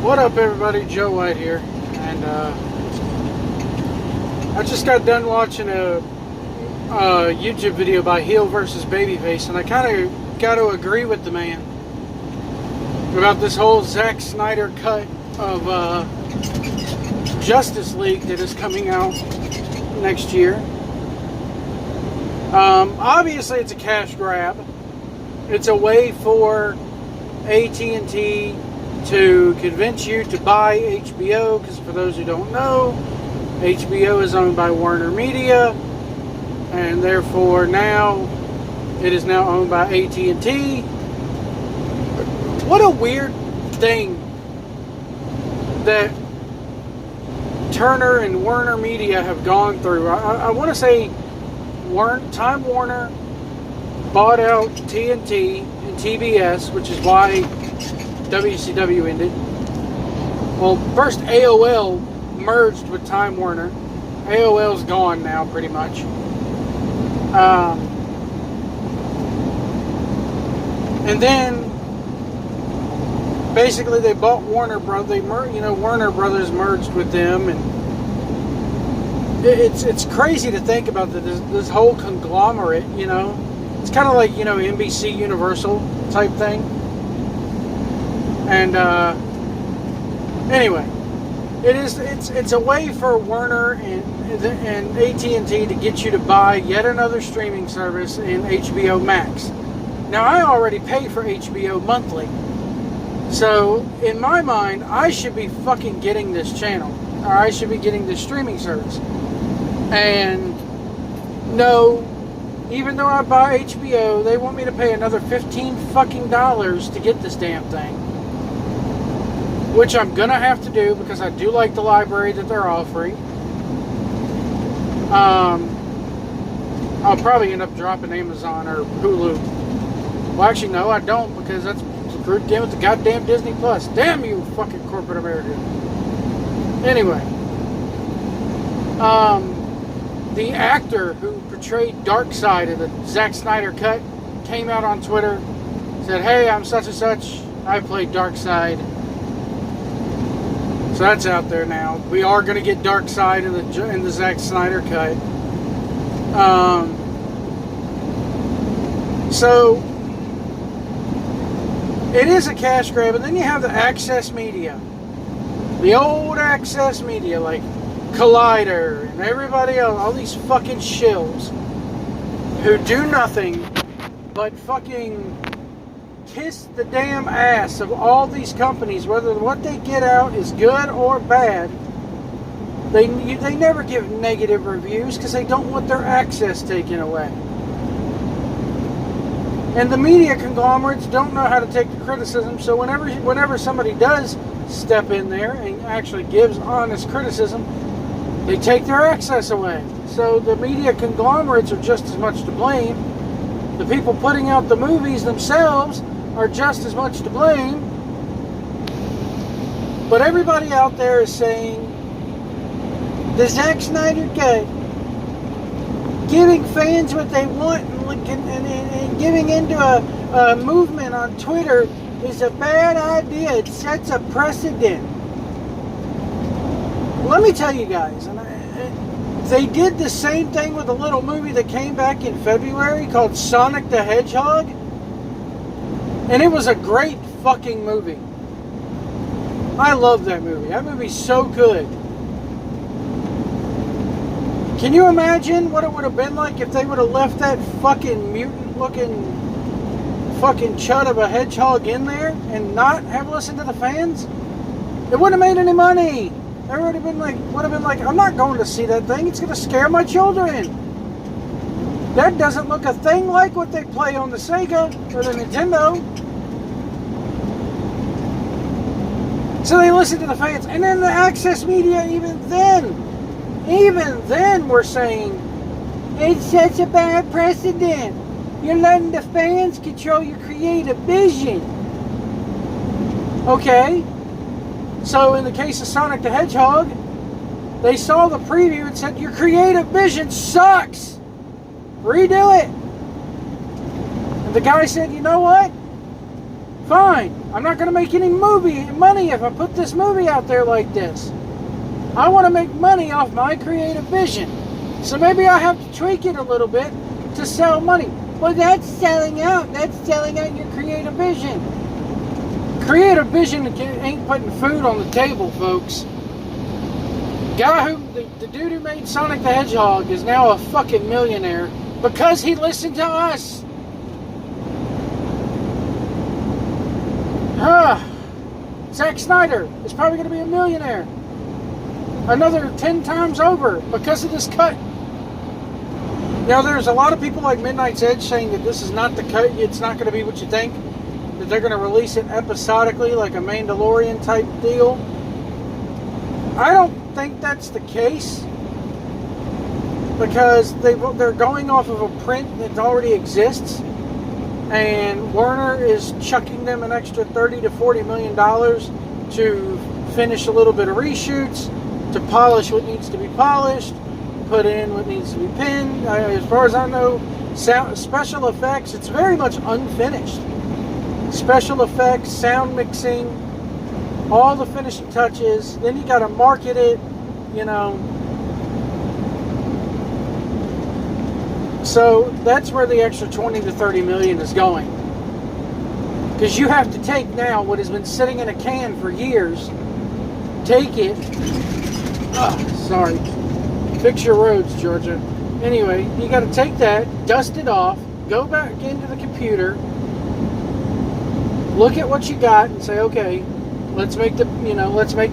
What up, everybody? Joe White here, and I just got done watching a YouTube video by Heel versus Babyface, and I kind of got to agree with the man about this whole Zack Snyder cut of Justice League that is coming out next year. Obviously, it's a cash grab. It's a way for AT&T to convince you to buy HBO, because for those who don't know, HBO is owned by Warner Media, and therefore now it is now owned by AT&T. What a weird thing that Turner and Warner Media have gone through. I want to say Time Warner bought out TNT and TBS, which is why WCW ended. Well, first AOL merged with Time Warner. AOL's gone now, pretty much. And then basically they bought Warner Brothers. Warner Brothers merged with them, and it's crazy to think about this whole conglomerate. It's kind of like NBC Universal type thing. And anyway, it's a way for Warner and AT&T to get you to buy yet another streaming service in HBO Max. Now, I already pay for HBO monthly, so in my mind, I should be fucking getting this channel, or I should be getting this streaming service. And no, even though I buy HBO, they want me to pay another $15 fucking to get this damn thing. Which I'm gonna have to do because I do like the library that they're offering. I'll probably end up dropping Amazon or Hulu. Well, actually, no, I don't, because that's screwed in with the goddamn Disney Plus. Damn you, fucking corporate America. Anyway, the actor who portrayed Darkseid in the Zack Snyder cut came out on Twitter, said, "Hey, I'm such and such. I played Darkseid." So that's out there now. We are going to get Darkseid in the Zack Snyder cut. So it is a cash grab, and then you have the access media, the old access media like Collider and everybody else, all these fucking shills who do nothing but fucking kiss the damn ass of all these companies, whether what they get out is good or bad. They never give negative reviews because they don't want their access taken away. And the media conglomerates don't know how to take the criticism, so whenever somebody does step in there and actually gives honest criticism, they take their access away. So the media conglomerates are just as much to blame. The people putting out the movies themselves are just as much to blame. But everybody out there is saying the Zack Snyder cut, giving fans what they want and giving into a movement on Twitter is a bad idea. It sets a precedent. Let me tell you guys, they did the same thing with a little movie that came back in February called Sonic the Hedgehog. And it was a great fucking movie. I love that movie. That movie's so good. Can you imagine what it would have been like if they would have left that fucking mutant-looking fucking chud of a hedgehog in there and not have listened to the fans? It wouldn't have made any money. They would have been like, I'm not going to see that thing. It's going to scare my children. That doesn't look a thing like what they play on the Sega or the Nintendo. So they listen to the fans. And then the access media, even then we're saying it's such a bad precedent. You're letting the fans control your creative vision. Okay. So in the case of Sonic the Hedgehog, they saw the preview and said, your creative vision sucks. Redo it. And the guy said, you know what? Fine. I'm not going to make any money if I put this movie out there like this. I want to make money off my creative vision. So maybe I have to tweak it a little bit to sell money. Well, that's selling out. That's selling out your creative vision. Creative vision ain't putting food on the table, folks. The dude who made Sonic the Hedgehog is now a fucking millionaire because he listened to us. Zack Snyder is probably going to be a millionaire another 10 times over because of this cut. Now, there's a lot of people like Midnight's Edge saying that this is not the cut. It's not going to be what you think. That they're going to release it episodically like a Mandalorian type deal. I don't think that's the case because they're going off of a print that already exists, and Warner is chucking them an extra $30 to $40 million to finish a little bit of reshoots, to polish what needs to be polished, put in what needs to be pinned. As far as I know, special effects, it's very much unfinished. Special effects, sound mixing, all the finishing touches. Then you got to market it, you know. So that's where the extra 20 to 30 million is going. Because you have to take now what has been sitting in a can for years, take it, sorry, fix your roads, Georgia. Anyway, you got to take that, dust it off, go back into the computer, look at what you got and say, okay, let's make the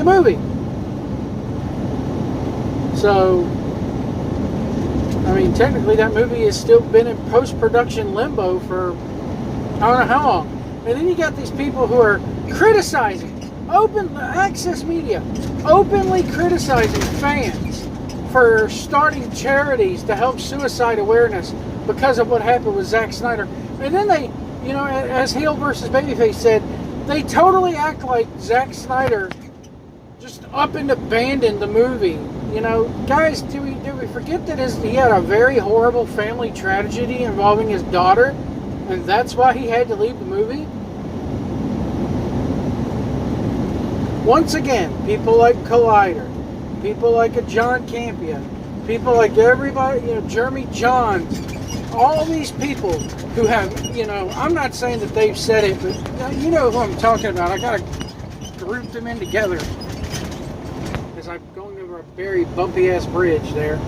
movie. So, I mean, technically that movie has still been in post-production limbo for I don't know how long. And then you got these people who are criticizing, open access media, openly criticizing fans for starting charities to help suicide awareness because of what happened with Zack Snyder. And then they, you know, as Heel versus Babyface said, they totally act like Zack Snyder just up and abandoned the movie. You know, guys, do we forget that he had a very horrible family tragedy involving his daughter, and that's why he had to leave the movie? Once again, people like Collider, people like a John Campea, people like everybody, you know, Jeremy Johns, all these people who have, you know, I'm not saying that they've said it, but you know who I'm talking about. I gotta group them in together as I'm going over a very bumpy ass bridge there.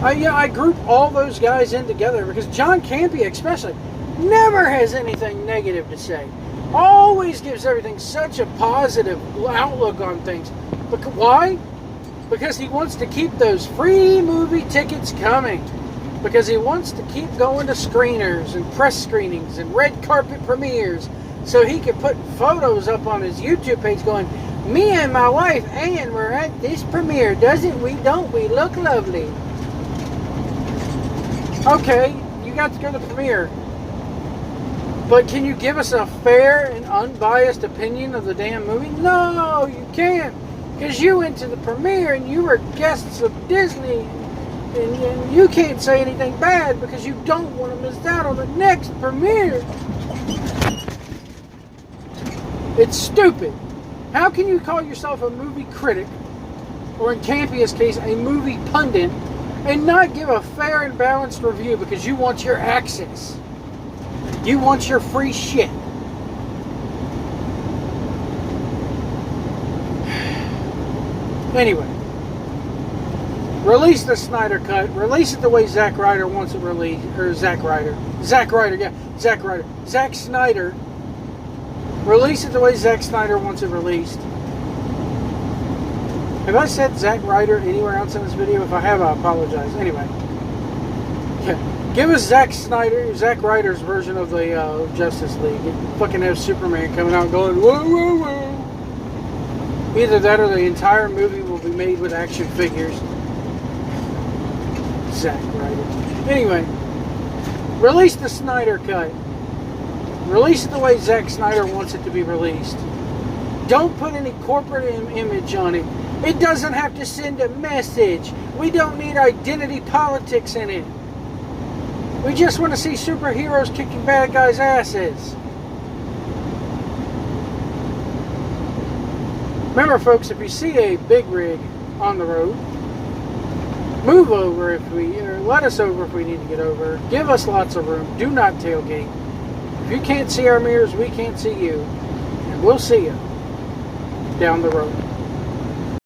I group all those guys in together because John Campea especially never has anything negative to say. Always gives everything such a positive outlook on things. But why? Because he wants to keep those free movie tickets coming. Because he wants to keep going to screeners and press screenings and red carpet premieres so he can put photos up on his YouTube page going, me and my wife Ann were at this premiere, don't we look lovely? Okay, you got to go to the premiere. But can you give us a fair and unbiased opinion of the damn movie? No, you can't. Because you went to the premiere and you were guests of Disney. And you can't say anything bad because you don't want to miss out on the next premiere. It's stupid. How can you call yourself a movie critic, or in Campea's case, a movie pundit, and not give a fair and balanced review because you want your access? You want your free shit. Anyway, release the Snyder Cut. Release it the way Zack Ryder wants it released. Or Zack Snyder. Release it the way Zack Snyder wants it released. Have I said Zack Ryder anywhere else in this video? If I have, I apologize. Anyway. Give us Zack Ryder's version of the Justice League. You fucking have Superman coming out going, whoa, whoa, whoa. Either that or the entire movie will be made with action figures. Zack Ryder. Anyway, release the Snyder Cut. Release it the way Zack Snyder wants it to be released. Don't put any corporate image on it. It doesn't have to send a message. We don't need identity politics in it. We just want to see superheroes kicking bad guys' asses. Remember, folks, if you see a big rig on the road, move over if we, or let us over if we need to get over. Give us lots of room. Do not tailgate. If you can't see our mirrors, we can't see you. And we'll see you down the road.